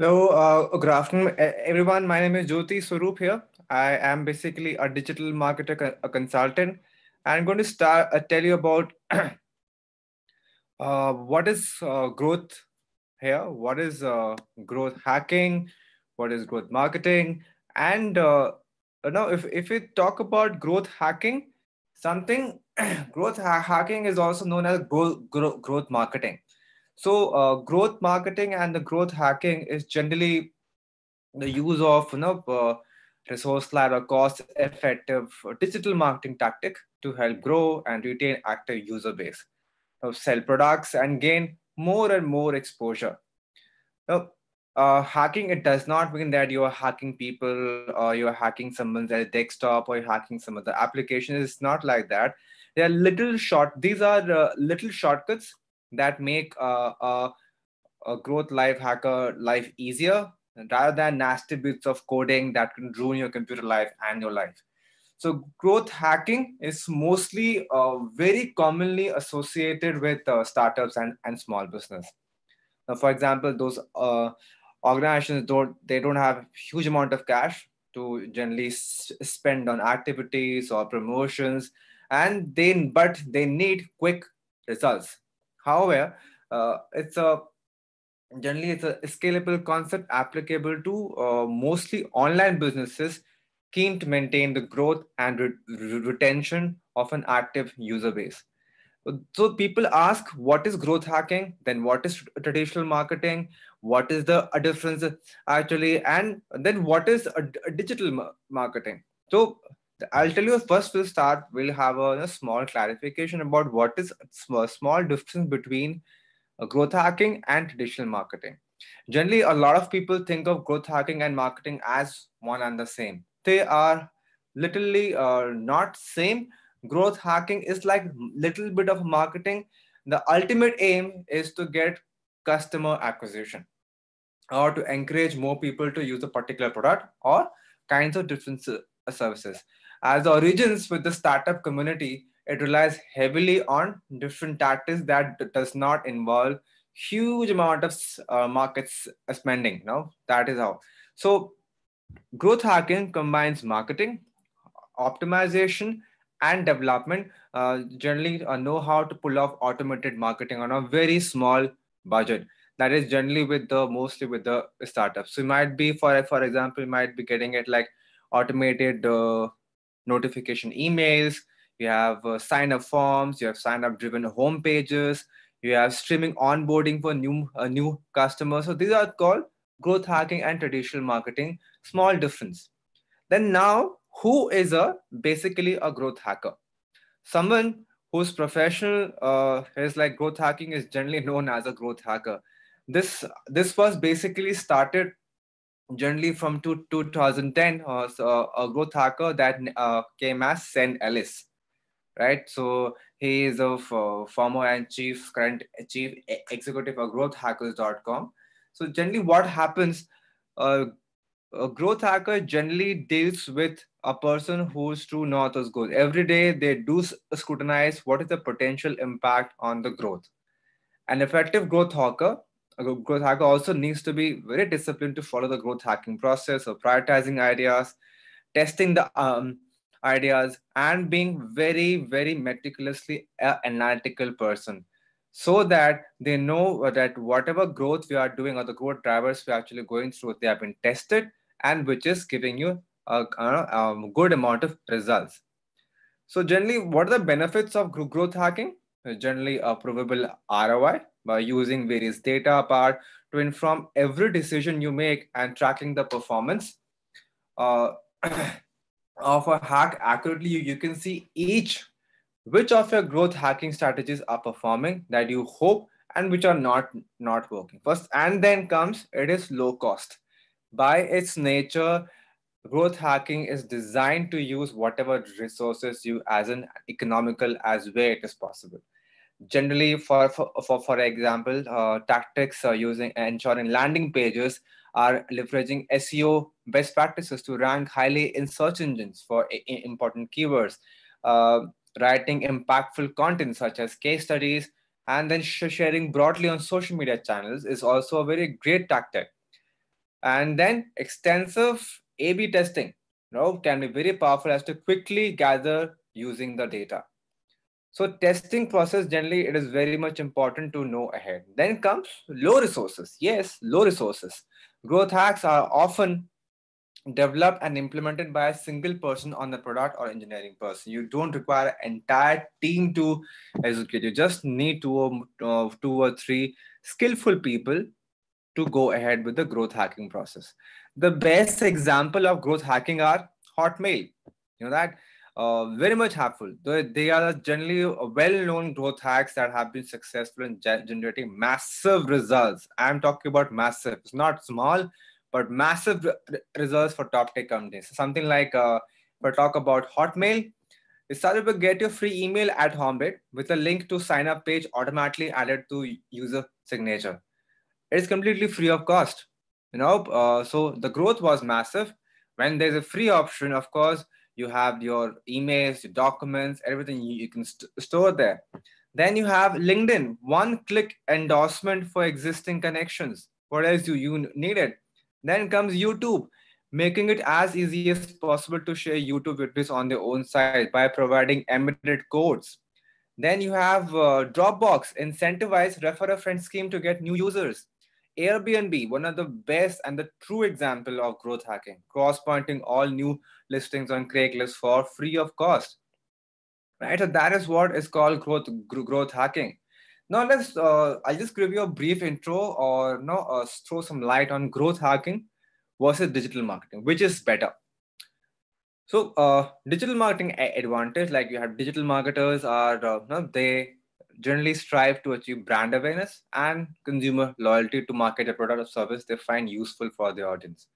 Hello, good afternoon, everyone. My name is Jyoti Swaroop here. I am basically a digital marketer, a consultant. I'm going to start tell you about what is growth here, what is growth hacking, what is growth marketing, and if we talk about growth hacking, something hacking is also known as growth marketing. So, growth marketing and the growth hacking is generally the use of resource lab or cost effective digital marketing tactic to help grow and retain active user base, sell products and gain more and more exposure. Now, hacking, it does not mean that you are hacking people or you are hacking someone's desktop or you're hacking some other application. It's not like that. They are these are little shortcuts that make a growth life hacker life easier rather than nasty bits of coding that can ruin your computer life and your life. So growth hacking is mostly very commonly associated with startups and small business. Now, for example, those organizations don't have huge amount of cash to generally spend on activities or promotions, and they need quick results. However, it's a generally it's a scalable concept applicable to mostly online businesses keen to maintain the growth and retention of an active user base. So people ask, what is growth hacking? Then what is traditional marketing? What is the difference actually? And then what is a digital marketing? So I'll tell you first. We'll have a small clarification about what is small difference between growth hacking and traditional marketing. Generally, a lot of people think of growth hacking and marketing as one and the same. They are literally not same. Growth hacking is like little bit of marketing. The ultimate aim is to get customer acquisition or to encourage more people to use a particular product or kinds of different services. As the origins with the startup community, it relies heavily on different tactics that does not involve huge amount of markets spending. No, that is how. So growth hacking combines marketing, optimization, and development. Generally, know how to pull off automated marketing on a very small budget. That is generally with the mostly with the startups. So you might be, for example, you might be getting it like automated notification emails. You have sign up forms. You have sign up driven home pages. You have streaming onboarding for new customers. So these are called growth hacking and traditional marketing. Small difference. Then now, who is a basically a growth hacker? Someone whose professional is like growth hacking is generally known as a growth hacker. This was basically started generally from 2010. So a growth hacker that came as Sen Ellis, right? So he is a former and current chief executive of growthhackers.com. So generally, what happens? Uh, a growth hacker generally deals with a person whose true north is good. Every day they do scrutinize what is the potential impact on the growth. An effective growth hacker also needs to be very disciplined to follow the growth hacking process of prioritizing ideas, testing the ideas, and being very meticulously analytical person, so that they know that whatever growth we are doing or the growth drivers we are actually going through, they have been tested and which is giving you a good amount of results. So generally, what are the benefits of growth hacking? Generally, a provable ROI by using various data part to inform every decision you make and tracking the performance uh, of a hack accurately. You can see each which of your growth hacking strategies are performing that you hope and which are not working. First, and then comes it is low cost. By its nature, growth hacking is designed to use whatever resources you as an economical as way it is possible. Generally, for example, tactics using ensuring landing pages are leveraging SEO best practices to rank highly in search engines for important keywords, uh, writing impactful content such as case studies, and then sharing broadly on social media channels is also a very great tactic. And then extensive A/B testing, can be very powerful as to quickly gather using the data. So testing process generally it is very much important to know ahead. Then comes low resources. Yes, low resources. Growth hacks are often developed and implemented by a single person on the product or engineering person. You don't require an entire team to execute. You just need two or three skillful people to go ahead with the growth hacking process. The best example of growth hacking are Hotmail. You know that very much helpful. They are generally well-known growth hacks that have been successful in generating massive results. I'm talking about massive. It's not small, but massive results for top tech companies. Something like if I talk about Hotmail, it's started to get your free email at Homebit with a link to sign up page automatically added to user signature. It's completely free of cost. So the growth was massive. When there's a free option, of course, you have your emails, your documents, everything you can store there. Then you have LinkedIn, one click endorsement for existing connections. What else do you need it? Then comes YouTube, making it as easy as possible to share YouTube videos on their own site by providing embedded codes. Then you have Dropbox, incentivized refer a friend scheme to get new users. Airbnb, one of the best and the true example of growth hacking, cross-pointing all new listings on Craigslist for free of cost. Right, so that is what is called growth hacking. Now I'll just give you a brief intro or no, throw some light on growth hacking versus digital marketing, which is better. So, digital marketing advantage, like you have digital marketers are, they generally strive to achieve brand awareness and consumer loyalty to market a product or service they find useful for the audience.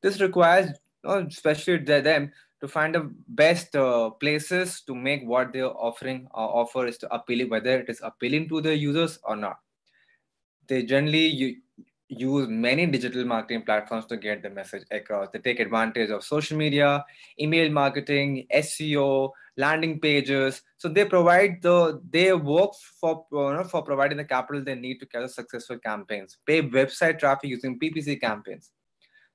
This requires, especially them, to find the best places to make what they're offering offer is to appealing, whether it is appealing to the users or not. They generally use many digital marketing platforms to get the message across. They take advantage of social media, email marketing, SEO, landing pages. So they work for for providing the capital they need to carry successful campaigns, pay website traffic using PPC campaigns.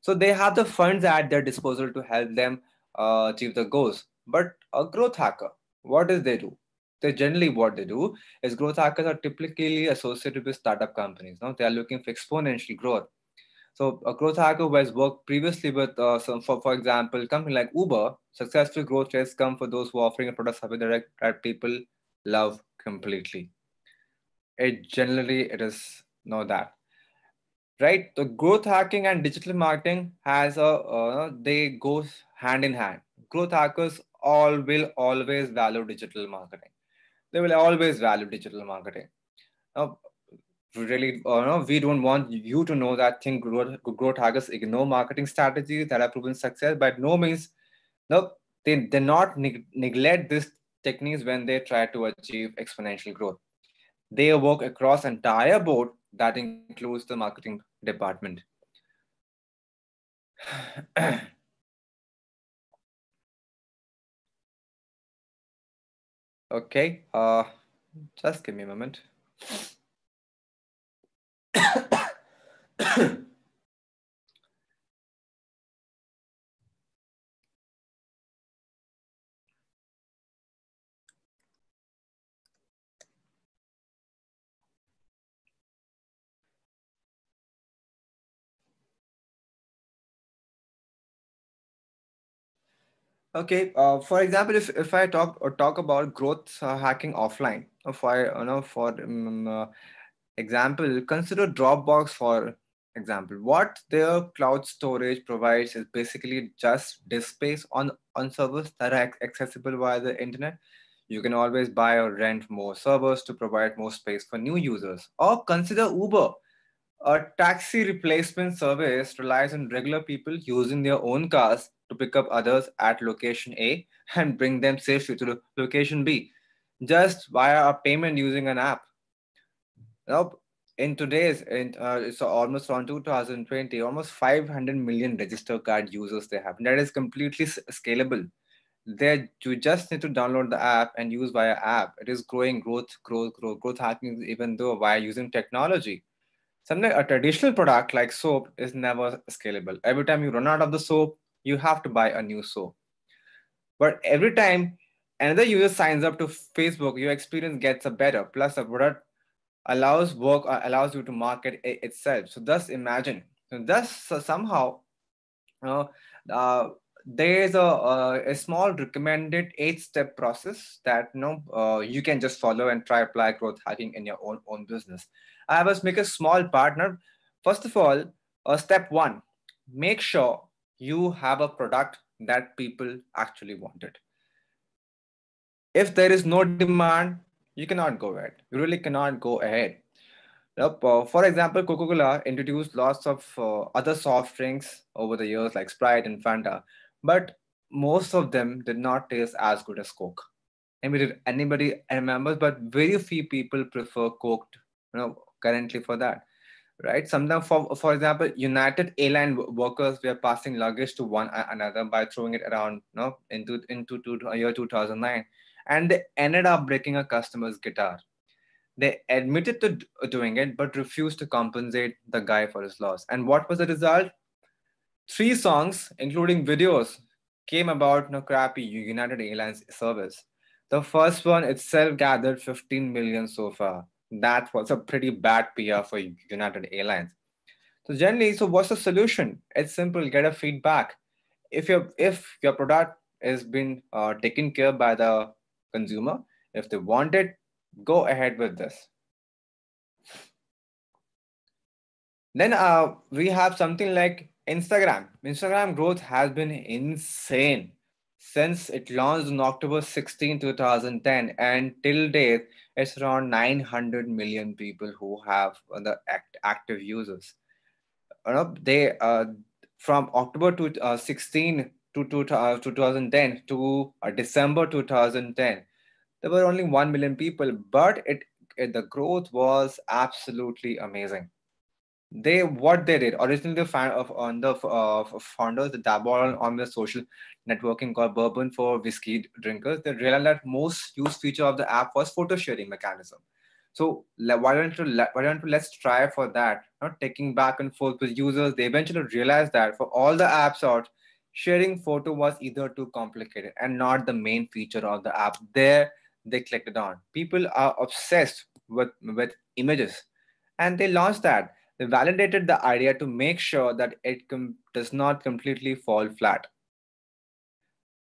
So they have the funds at their disposal to help them achieve the goals. But a growth hacker, what does they do? They generally what they do is growth hackers are typically associated with startup companies. No, they are looking for exponential growth. So a growth hacker who has worked previously with for example, company like Uber, successful growth rates come for those who are offering a product service that people love completely. It is know that, right? The growth hacking and digital marketing has a they go hand in hand. Growth hackers all will always value digital marketing. They will always value digital marketing. Now, really, no, we don't want you to know that thing. Growth hackers ignore marketing strategies that have proven success. By no means, no, they not neglect these techniques when they try to achieve exponential growth. They work across entire board that includes the marketing department. Okay, just give me a moment. Okay, for example, if I talk about growth hacking offline, if I for example, consider Dropbox for example. What their cloud storage provides is basically just disk space on servers that are accessible via the internet. You can always buy or rent more servers to provide more space for new users. Or consider Uber. A taxi replacement service relies on regular people using their own cars to pick up others at location A and bring them safely to location B, just via a payment using an app. Now, it's almost around 2020, almost 500 million registered card users they have. That is completely scalable. You just need to download the app and use via app. It is growth hacking even though via using technology. Something a traditional product like soap is never scalable. Every time you run out of the soap, you have to buy a new soap. But every time another user signs up to Facebook, your experience gets a better. Plus, the product allows you to market itself. So, thus imagine. So, thus somehow uh, uh, there is a small recommended 8-step process that you can just follow and try apply growth hacking in your own business. I was make a small partner. First of all, step one, make sure you have a product that people actually wanted. If there is no demand, you cannot go ahead. You really cannot go ahead. Yep. For example, Coca-Cola introduced lots of other soft drinks over the years, like Sprite and Fanta, but most of them did not taste as good as Coke. Maybe did anybody remembers, but very few people prefer Coke, currently for that, right? Sometimes, for example, United Airline workers were passing luggage to one another by throwing it around, into year 2009, and they ended up breaking a customer's guitar. They admitted to doing it, but refused to compensate the guy for his loss. And what was the result? Three songs, including videos, came about in a crappy United Airlines service. The first one itself gathered 15 million so far. That was a pretty bad PR for United Airlines. So generally, so what's the solution? It's simple: get a feedback. If your product is being taken care by the consumer, if they want it, go ahead with this. Then we have something like Instagram. Instagram growth has been insane since it launched on October 16, 2010, and till date, it's around 900 million people who have the active users. They from October to 16 to 2010 to December 2010, there were only 1 million people, but the growth was absolutely amazing. They did originally, the fan of on the founders, the dabble on the social networking called bourbon for whiskey drinkers. They realized that most used feature of the app was photo sharing mechanism. So let's try for that, not taking back and forth with users. They eventually realized that for all the apps out, sharing photo was either too complicated and not the main feature of the app. There they clicked it on. People are obsessed with images, and they launched that. They validated the idea to make sure that it does not completely fall flat.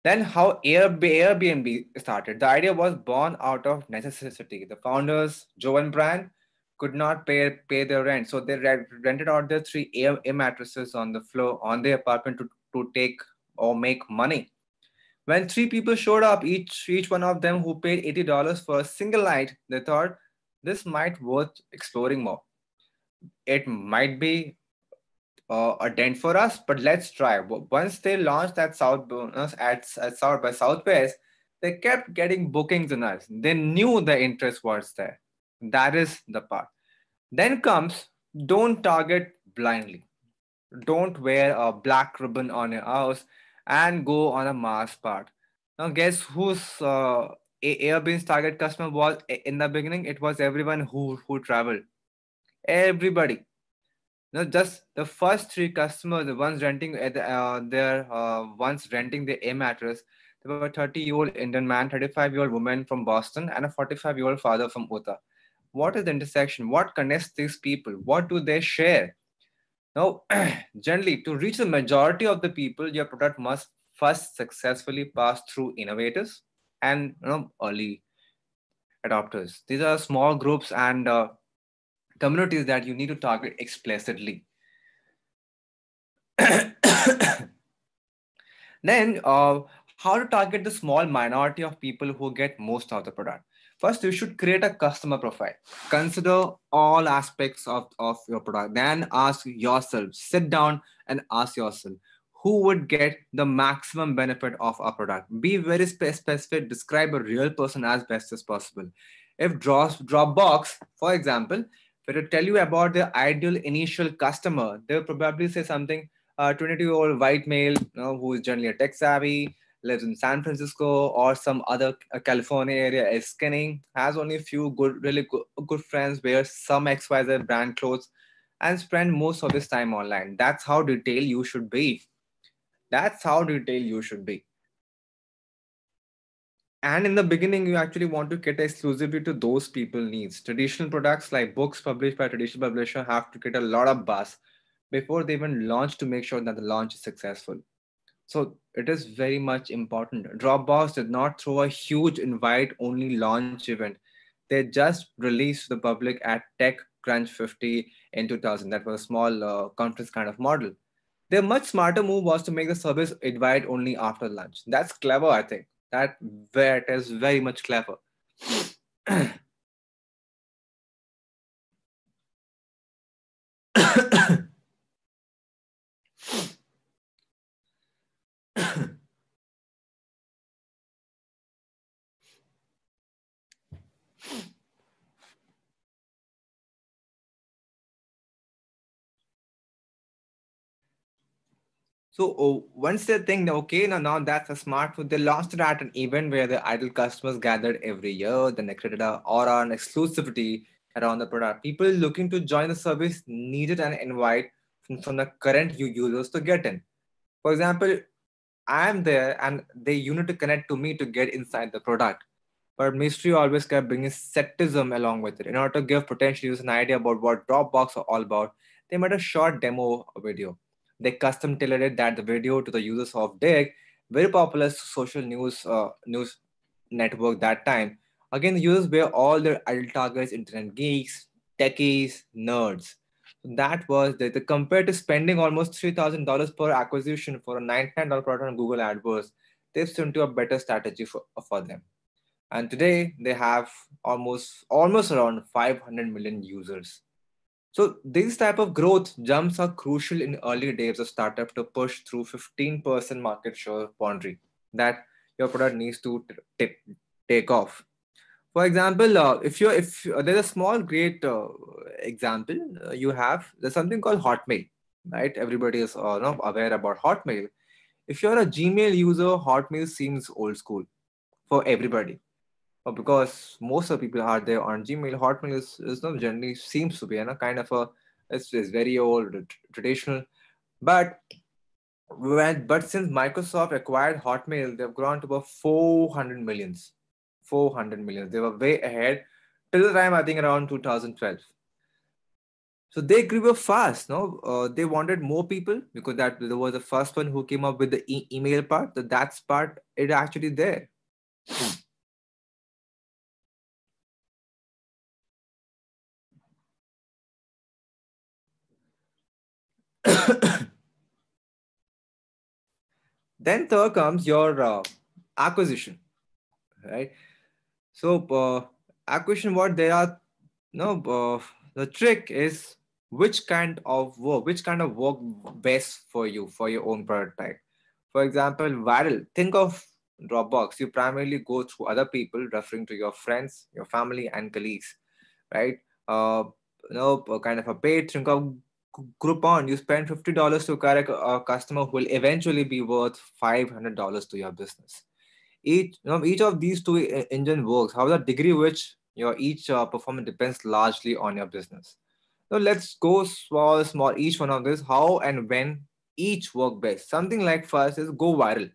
Then, how Airbnb started. The idea was born out of necessity. The founders, Joe and Brian, could not pay their rent, so they rented out their three air mattresses on the floor on their apartment to take or make money. When three people showed up, each one of them who paid $80 for a single night, they thought this might worth exploring more. It might be a dent for us, but let's try. Once they launched at South bonus at South by Southwest, they kept getting bookings in us. They knew the interest was there. That is the part. Then comes, don't target blindly. Don't wear a black ribbon on your house and go on a mass part. Now, guess whose Airbnb's target customer was in the beginning? It was everyone who traveled. Everybody. No, just the first three customers, the ones renting at their once renting the A mattress, there were 30-year-old Indian man, 35-year-old woman from Boston, and a 45-year-old father from Utah. What is the intersection? What connects these people? What do they share? Now, generally, to reach the majority of the people, your product must first successfully pass through innovators and early adopters. These are small groups and communities that you need to target explicitly. Then, how to target the small minority of people who get most of the product? First, you should create a customer profile. Consider all aspects of your product. Then ask yourself, sit down and ask yourself, who would get the maximum benefit of our product? Be very specific, describe a real person as best as possible. If Dropbox, for example, were to tell you about the ideal initial customer, they'll probably say something 22-year-old white male, who is generally a tech savvy, lives in San Francisco or some other California area, is skinny, has only a few good, really good friends, wears some XYZ brand clothes. and spend most of his time online. That's how detailed you should be. That's how detailed you should be. And in the beginning, you actually want to get exclusively to those people needs. Traditional products like books published by traditional publisher have to get a lot of buzz before they even launch to make sure that the launch is successful. So it is very much important. Dropbox did not throw a huge invite only launch event. They just released to the public at Tech Crunch 50 in 2000. That was a small conference kind of model. Their much smarter move was to make the service invite only after lunch. That's clever, I think. That is very much clever. So once they think that okay, now that's a smart food, they launched it at an event where the idle customers gathered every year. Then they created a aura and exclusivity around the product. People looking to join the service needed an invite from the current users to get in. For example, I'm there and they need to connect to me to get inside the product. But mystery always kept bringing skepticism along with it. In order to give potential users an idea about what Dropbox are all about, they made a short demo video. They custom tailored that the video to the users of Dig, very popular social news network that time. Again, the users were all their ideal targets, internet geeks, techies, nerds. That was the compared to spending almost $3,000 per acquisition for a $99 product on Google AdWords, they've turned to a better strategy for them. And today they have almost around 500 million users. So these type of growth jumps are crucial in early days of startup to push through 15% market share boundary that your product needs to take off. For example, if there's a small great example you have, there's something called Hotmail, right? Everybody is not aware about Hotmail. If you're a Gmail user, Hotmail seems old school for everybody. Because most of the people are there on Gmail. Hotmail is not generally seems to be kind of a it's very old traditional. But but since Microsoft acquired Hotmail, they've grown to about 400 millions. 400 millions. They were way ahead till the time I think around 2012. So they grew up fast. No, they wanted more people because that there was the first one who came up with the email part. That's part it actually there. Then third comes your acquisition, right? So acquisition, what they are, no, the trick is which kind of work best for you for your own product type. For example, viral. Think of Dropbox. You primarily go through other people, referring to your friends, your family, and colleagues, right? Uh, kind of a paid. Think of Groupon. You spend $50 to acquire a customer who will eventually be worth $500 to your business. Each of these two engine works. However, the degree which your each performance depends largely on your business. So let's go small each one of this. How and when each work best. Something like first is go viral.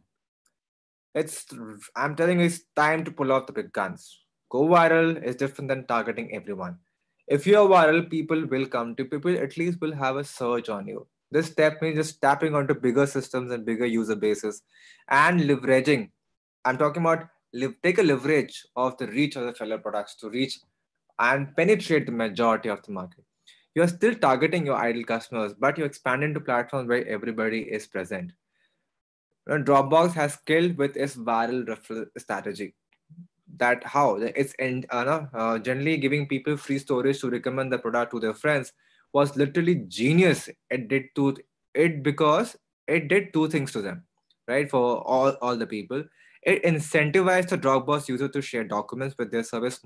It's I'm telling you, it's time to pull off the big guns. Go viral is different than targeting everyone. If you're viral, people will come to people at least will have a search on you. This step means just tapping onto bigger systems and bigger user bases and leveraging. I'm talking about take a leverage of the reach of the fellow products to reach and penetrate the majority of the market. You're still targeting your ideal customers, but you expand into platforms where everybody is present. Dropbox has scaled with its viral referral strategy. That how it's generally giving people free storage to recommend the product to their friends was literally genius. It because it did two things to them, right? For all the people, it incentivized the Dropbox user to share documents with their service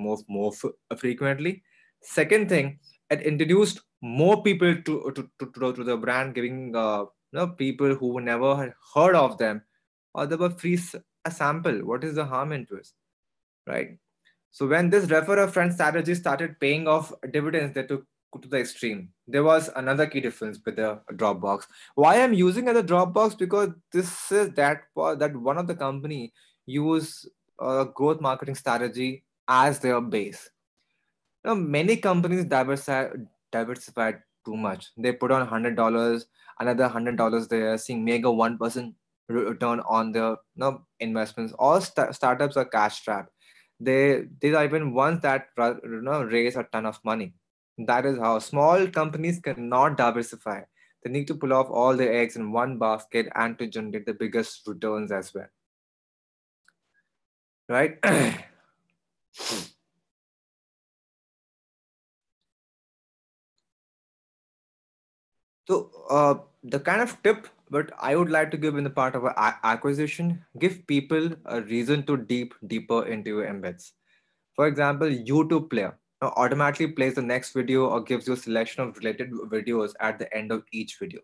frequently. Second thing, it introduced more people to the brand, giving people who never had heard of them or they were free a sample. What is the harm in it, right? So when this refer a friend strategy started paying off dividends, they took to the extreme. There was another key difference with the Dropbox. Why I'm using as a Dropbox? Because this is that one of the company use a growth marketing strategy as their base. Many companies diversify too much. They put on $100, another $100 there, seeing mega 1% return on their investments. All startups are cash strapped. They are even ones that raise a ton of money. That is how small companies cannot diversify. They need to pull off all their eggs in one basket and to generate the biggest returns as well. Right? So, the kind of tip but I would like to give in the part of acquisition, give people a reason to deeper into your embeds. For example, YouTube player automatically plays the next video or gives you a selection of related videos at the end of each video.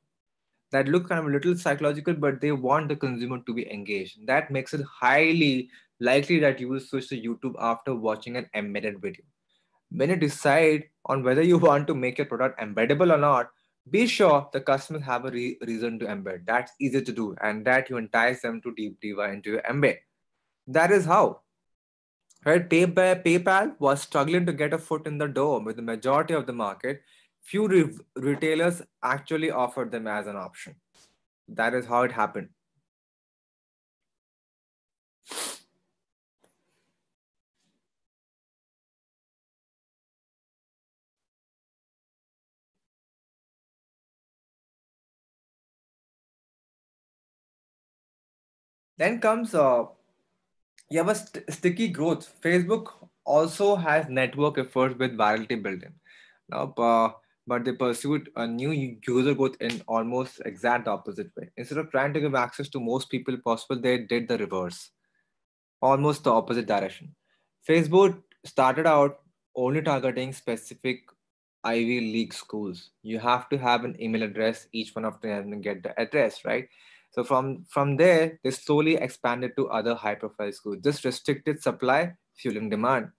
That look kind of a little psychological, but they want the consumer to be engaged. That makes it highly likely that you will switch to YouTube after watching an embedded video. When you decide on whether you want to make your product embeddable or not, be sure the customers have a reason to embed. That's easy to do, and that you entice them to dive into your embed. That is how. Right? PayPal was struggling to get a foot in the door with the majority of the market. Few retailers actually offered them as an option. That is how it happened. Then comes you have a sticky growth. Facebook also has network efforts with virality built in. Now, but they pursued a new user growth in almost exact opposite way. Instead of trying to give access to most people possible, they did the reverse, almost the opposite direction. Facebook started out only targeting specific Ivy League schools. You have to have an email address, each one of them, and get the address, right? So from there, they slowly expanded to other high-profile schools. This restricted supply, fueling demand.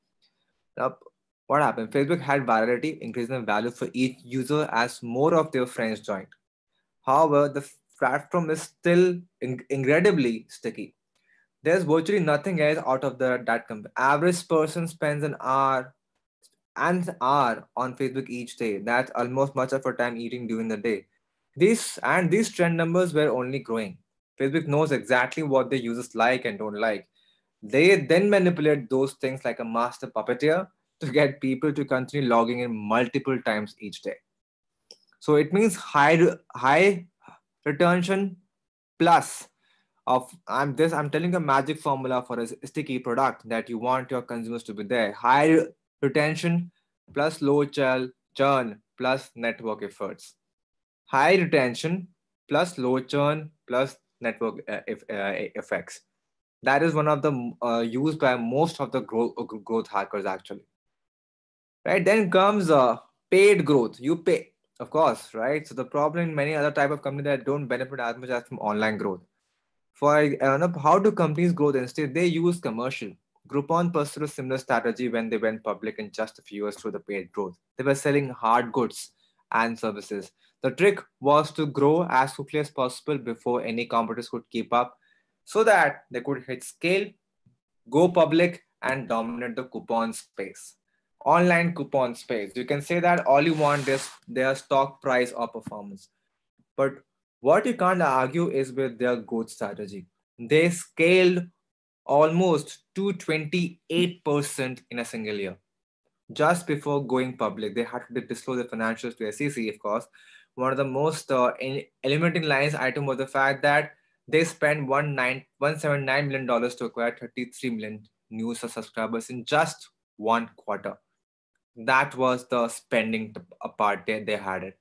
Now, what happened? Facebook had virality, increasing the value for each user as more of their friends joined. However, the platform is still incredibly sticky. There's virtually nothing else out of that company. Average person spends an hour on Facebook each day. That's almost much of our time eating during the day. These trend numbers were only growing. Facebook knows exactly what their users like and don't like. They then manipulate those things like a master puppeteer to get people to continue logging in multiple times each day. So it means high retention plus of I'm telling a magic formula for a sticky product that you want your consumers to be there. High retention plus low churn plus network efforts. High retention plus low churn plus network effects. That is one of the used by most of the growth hackers actually. Right? Then comes paid growth. You pay, of course, right? So the problem in many other type of companies that don't benefit as much as from online growth. For how do companies grow? Instead, they use commercial. Groupon pursued a similar strategy when they went public in just a few years through the paid growth. They were selling hard goods and services. The trick was to grow as quickly as possible before any competitors could keep up so that they could hit scale, go public, and dominate the coupon space. Online coupon space. You can say that all you want is their stock price or performance. But what you can't argue is with their growth strategy. They scaled almost to 28% in a single year. Just before going public, they had to disclose the financials to SEC, of course. One of the most eliminating lines item was the fact that they spent $179 million to acquire 33 million new subscribers in just one quarter. That was the spending part they had it.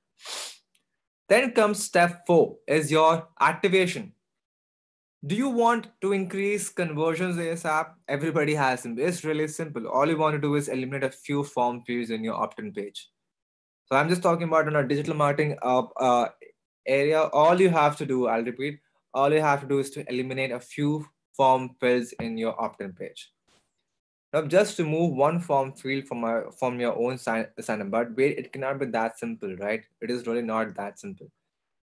Then comes step 4 is your activation. Do you want to increase conversions ASAP? Everybody has them. It's really simple. All you want to do is eliminate a few form fields in your opt-in page. So I'm just talking about in a digital marketing area. All you have to do, I'll repeat, all you have to do is to eliminate a few form fields in your opt-in page. Now, just remove one form field from your own sign up. But wait, it cannot be that simple, right? It is really not that simple.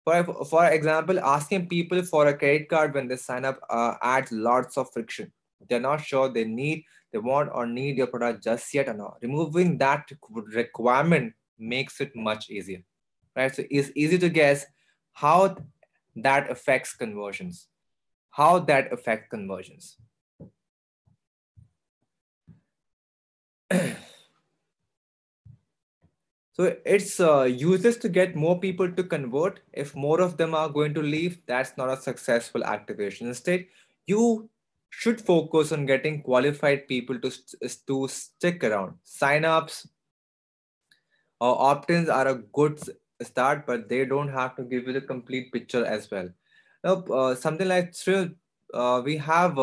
For example, asking people for a credit card when they sign up adds lots of friction. They're not sure they want or need your product just yet or not. Removing that requirement makes it much easier, right? So it's easy to guess how that affects conversions. How that affects conversions. So it's useless to get more people to convert. If more of them are going to leave, that's not a successful activation. Instead, you should focus on getting qualified people to stick around. Sign-ups or opt-ins are a good start, but they don't have to give you the complete picture as well. Now, something like thrill, we have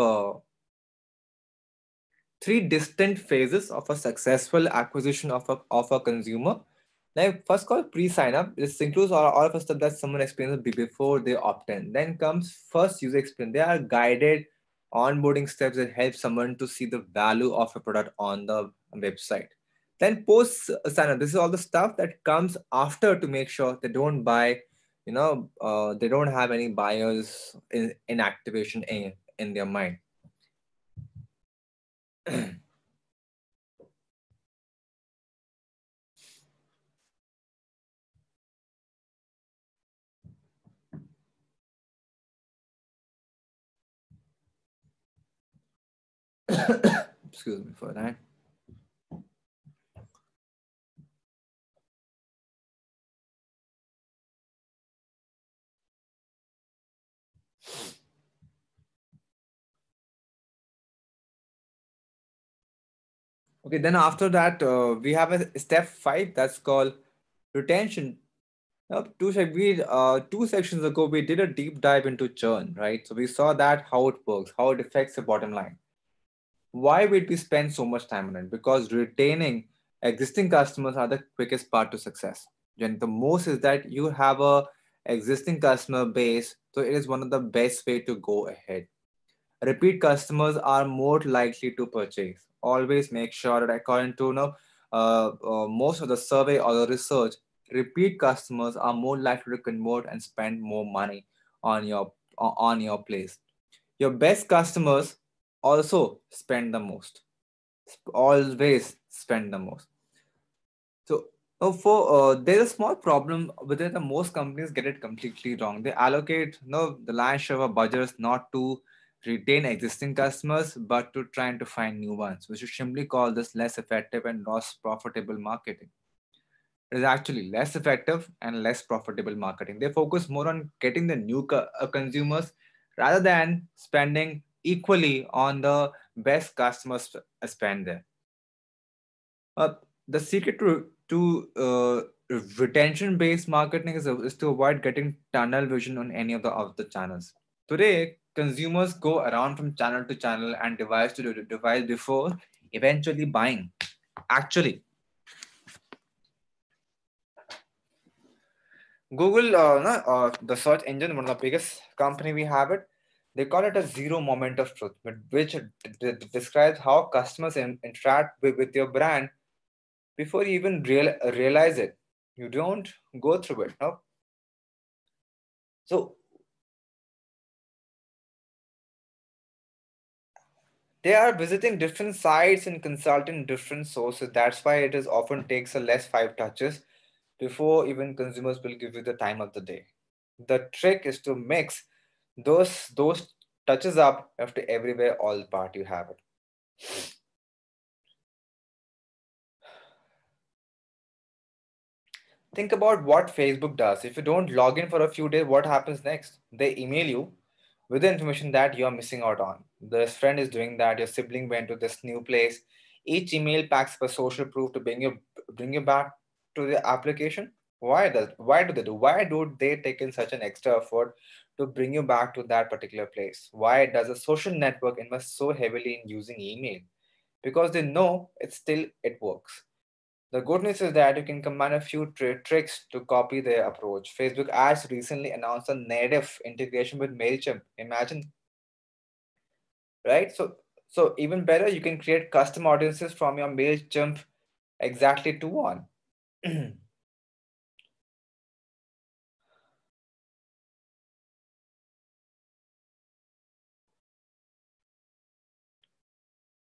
three distinct phases of a successful acquisition of a consumer. Like first called pre-sign up. This includes all of the stuff that someone experiences before they opt in. Then comes first user experience. They are guided onboarding steps that help someone to see the value of a product on the website. Then post sign up. This is all the stuff that comes after to make sure they don't buy, they don't have any buyers in activation in their mind. Excuse me for that. Okay, then after that, we have a step five that's called retention. Now, two sections ago, we did a deep dive into churn, right? So we saw that how it works, how it affects the bottom line. Why would we spend so much time on it? Because retaining existing customers are the quickest part to success. And the most is that you have a existing customer base, so it is one of the best way to go ahead. Repeat customers are more likely to purchase. Always make sure that according to most of the survey or the research, repeat customers are more likely to convert and spend more money on your place. Your best customers also spend the most. Always spend the most. So, for there's a small problem with it. Most companies get it completely wrong. They allocate the lion's share of budgets not to retain existing customers, but to trying to find new ones. We should simply call this less effective and less profitable marketing. It is actually less effective and less profitable marketing. They focus more on getting the new consumers rather than spending equally on the best customers spend there. Uh, the secret to retention based marketing is to avoid getting tunnel vision on any of the channels. Today, consumers go around from channel to channel and device to device before eventually buying. Actually, Google, the search engine, one of the biggest company we have it, they call it a zero moment of truth, which describes how customers interact with your brand before you even realize it. You don't go through it. No? So they are visiting different sites and consulting different sources. That's why it is often takes a less five touches before even consumers will give you the time of the day. The trick is to mix those touches up after everywhere all part you have it. Think about what Facebook does. If you don't log in for a few days, what happens next? They email you with the information that you're missing out on. This friend is doing that, your sibling went to this new place. Each email packs up a social proof to bring you back to the application. Why do they take in such an extra effort to bring you back to that particular place? Why does a social network invest so heavily in using email? Because they know it works. The good news is that you can combine a few tricks to copy their approach. Facebook Ads recently announced a native integration with MailChimp. Imagine, right? So, So even better, you can create custom audiences from your MailChimp exactly to one.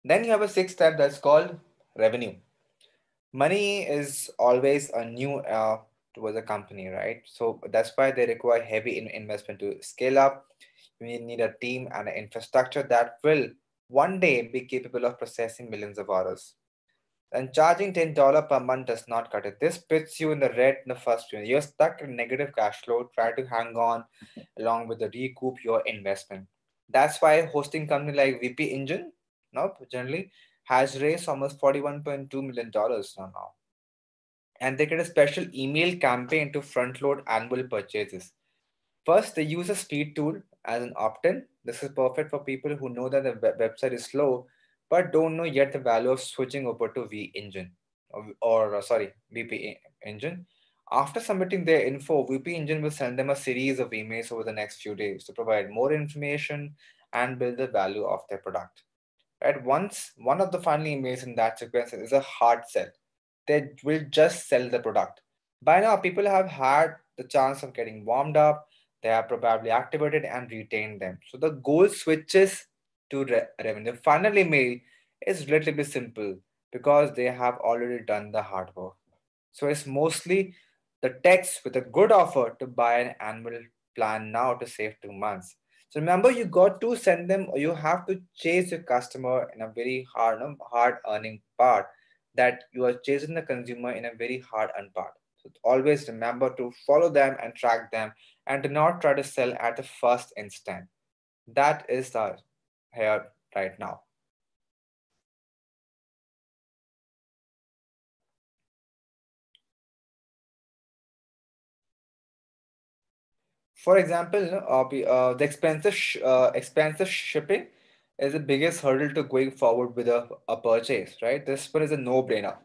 Then you have a sixth step that's called revenue. Money is always a new towards a company, right? So that's why they require heavy investment to scale up. You need a team and an infrastructure that will one day be capable of processing millions of orders. And charging $10 per month does not cut it. This puts you in the red in the first year. You're stuck in negative cash flow. Try to hang on along with the recoup your investment. That's why hosting company like VP Engine, no, generally has raised almost $41.2 million now. And they get a special email campaign to front load annual purchases. First, they use a speed tool as an opt in. This is perfect for people who know that the website is slow but don't know yet the value of switching over to V engine or VP engine. After submitting their info, VP engine will send them a series of emails over the next few days to provide more information and build the value of their product. Right? Once one of the final emails in that sequence is a hard sell, they will just sell the product. By now, people have had the chance of getting warmed up, they have probably activated and retained them. So the goal switches to revenue. The final email is relatively simple because they have already done the hard work. So it's mostly the text with a good offer to buy an annual plan now to save 2 months. So remember, you got to send them, or you have to chase your customer in a very hard, hard earning part that you are chasing the consumer in a very hard earned part. So always remember to follow them and track them, and do not try to sell at the first instant. That is the here right now. For example, the expensive shipping is the biggest hurdle to going forward with a purchase, right? This one is a no-brainer.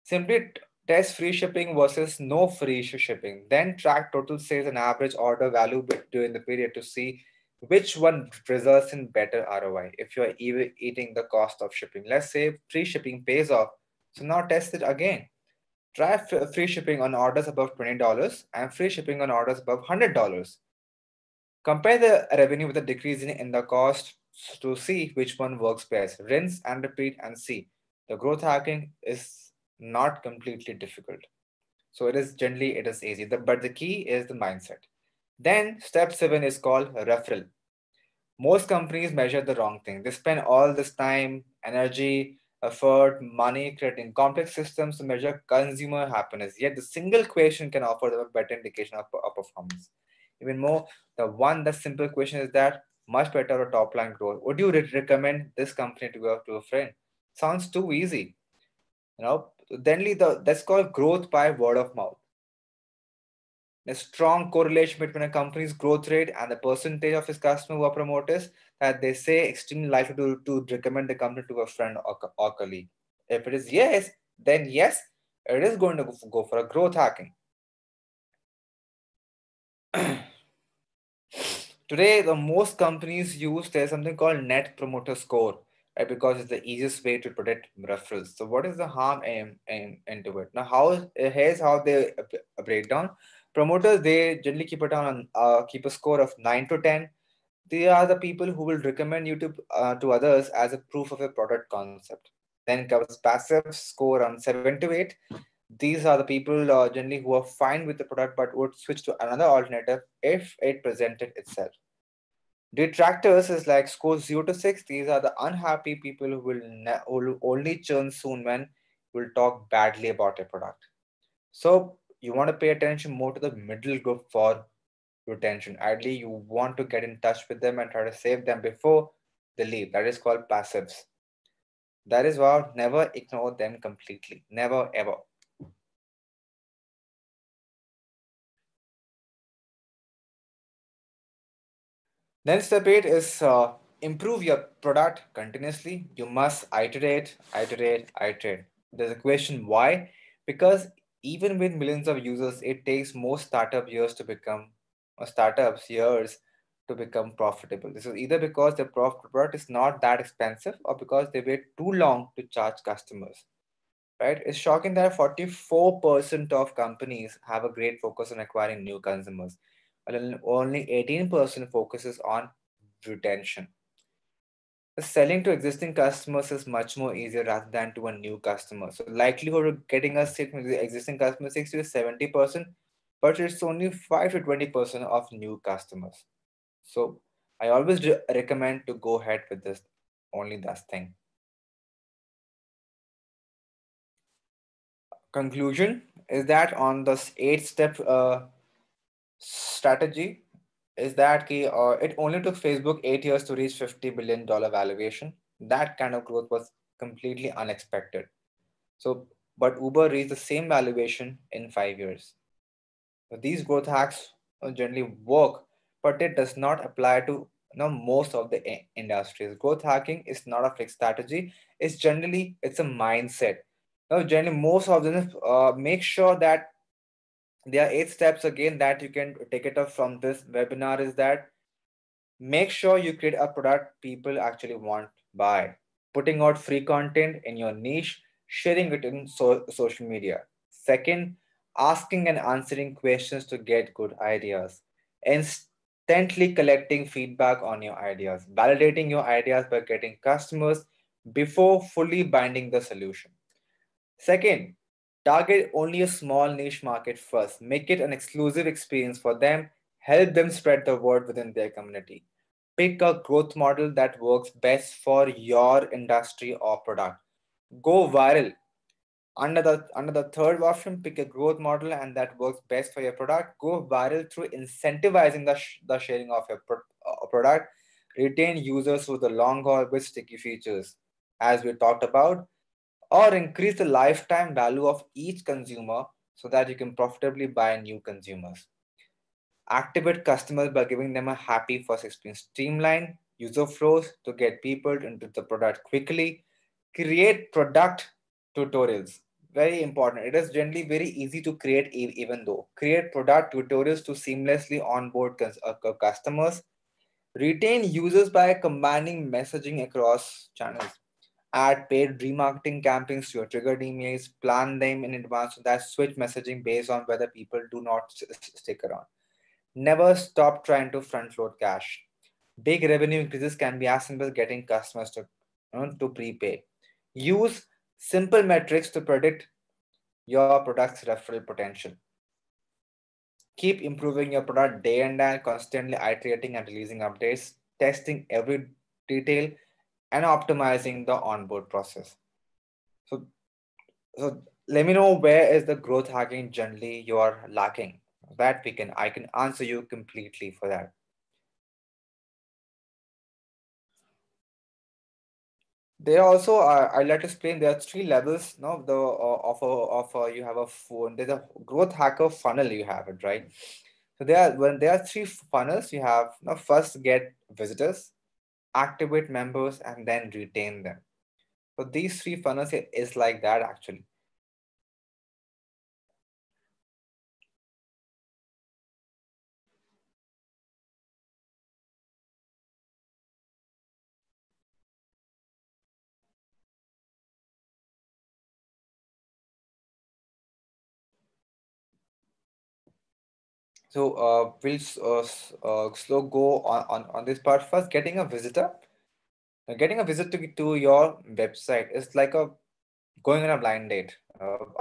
Simply test free shipping versus no free shipping. Then track total sales and average order value during the period to see which one results in better ROI. If you are even eating the cost of shipping, let's say free shipping pays off. So now test it again. Try free shipping on orders above $20 and free shipping on orders above $100. Compare the revenue with the decrease in the cost to see which one works best. Rinse and repeat and see. The growth hacking is not completely difficult. So it is easy. But the key is the mindset. Then step seven is called referral. Most companies measure the wrong thing. They spend all this time, energy, effort, money creating complex systems to measure consumer happiness. Yet the single question can offer them a better indication of performance. Even more, the simple question is that much better or top line growth. Would you recommend this company to a friend? Sounds too easy. That's called growth by word of mouth. A strong correlation between a company's growth rate and the percentage of its customers who are promoters that they say extremely likely to recommend the company to a friend or colleague. If it is yes, then yes, it is going to go for a growth hacking. Today, the most companies use there's something called Net Promoter Score, right? Because it's the easiest way to protect referrals. So, what is the harm into it? Now, here's how they break down. Promoters they generally keep a score of 9 to 10. They are the people who will recommend you to others as a proof of a product concept. Then comes passive score on 7 to 8. These are the people generally who are fine with the product but would switch to another alternative if it presented itself. Detractors is like score 0 to 6. These are the unhappy people who will only churn soon when will talk badly about a product. So you want to pay attention more to the middle group for retention. Ideally, you want to get in touch with them and try to save them before they leave. That is called passives. That is why never ignore them completely. Never ever. Then step eight is improve your product continuously. You must iterate, iterate, iterate. There's a question why? Because even with millions of users, it takes most startup years to become or startups years to become profitable. This is either because the product is not that expensive or because they wait too long to charge customers. Right? It's shocking that 44% of companies have a great focus on acquiring new consumers, while only 18% focuses on retention. The selling to existing customers is much more easier rather than to a new customer. So likelihood of getting a sit with the existing customer 60 to 70%, but it's only 5 to 20% of new customers. So I always recommend to go ahead with this only that thing. Conclusion is that on this 8 step strategy is that it only took Facebook 8 years to reach $50 billion valuation. That kind of growth was completely unexpected. So, but Uber reached the same valuation in 5 years. So these growth hacks generally work, but it does not apply to most of the industries. Growth hacking is not a fixed strategy. It's a mindset. Now, generally, most of them make sure that there are 8 steps again that you can take it up from this webinar is that make sure you create a product people actually want to buy. Putting out free content in your niche, sharing it in social media. Second, asking and answering questions to get good ideas. Instantly collecting feedback on your ideas. Validating your ideas by getting customers before fully binding the solution. Second, target only a small niche market first. Make it an exclusive experience for them. Help them spread the word within their community. Pick a growth model that works best for your industry or product. Go viral. Under the third option, pick a growth model and that works best for your product. Go viral through incentivizing the sharing of your product. Retain users through the long haul with sticky features, as we talked about, or increase the lifetime value of each consumer so that you can profitably buy new consumers. Activate customers by giving them a happy first experience. Streamline user flows to get people into the product quickly. Create product tutorials. Very important. It is generally very easy to create, even though. Create product tutorials to seamlessly onboard customers. Retain users by combining messaging across channels. Add paid remarketing campaigns to your triggered emails. Plan them in advance so that switch messaging based on whether people do not stick around. Never stop trying to front load cash. Big revenue increases can be as simple as getting customers to prepay. Use simple metrics to predict your product's referral potential. Keep improving your product day and night, constantly iterating and releasing updates, testing every detail, and optimizing the onboard process. So, so let me know where is the growth hacking generally you are lacking. That I can answer you completely for that. There also, I'd like to explain there are 3 levels. No, the of you have a phone. There's a growth hacker funnel. You have it right. So there are 3 funnels. You have now first get visitors, activate members, and then retain them. So these 3 funnels is like that actually. So we'll slow go on this part first. Getting a visitor. Getting a visit to your website is like a going on a blind date.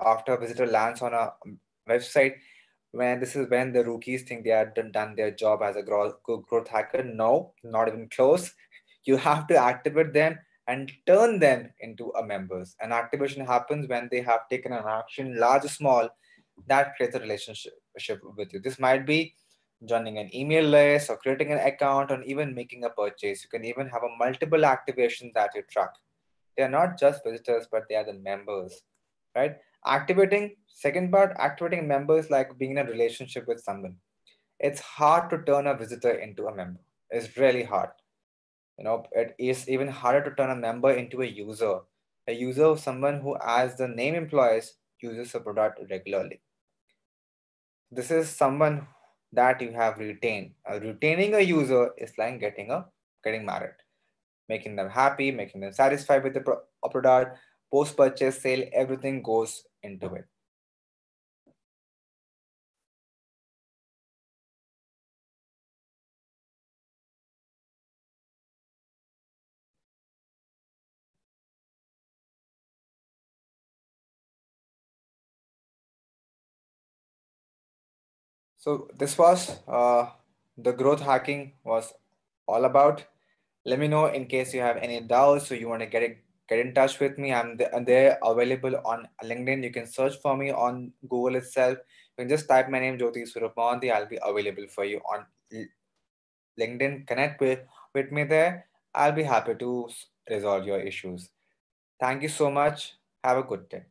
After a visitor lands on a website, when this is when the rookies think they are done their job as a growth hacker. No, not even close. You have to activate them and turn them into a members. And activation happens when they have taken an action, large or small, that creates a relationship with you. This might be joining an email list or creating an account or even making a purchase. You can even have a multiple activations that you track. They are not just visitors, but they are the members, right? Second part, activating members like being in a relationship with someone. It's hard to turn a visitor into a member. It's really hard. It is even harder to turn a member into a user. A user of someone who, as the name implies, uses a product regularly. This is someone that you have retained. Retaining a user is like getting married, making them happy, making them satisfied with the product, post purchase sale, everything goes into it. So this was the growth hacking was all about. Let me know in case you have any doubts, so you want to get in touch with me. I'm there available on LinkedIn. You can search for me on Google itself. You can just type my name, Jyoti Swaroop. I'll be available for you on LinkedIn. Connect with me there. I'll be happy to resolve your issues. Thank you so much. Have a good day.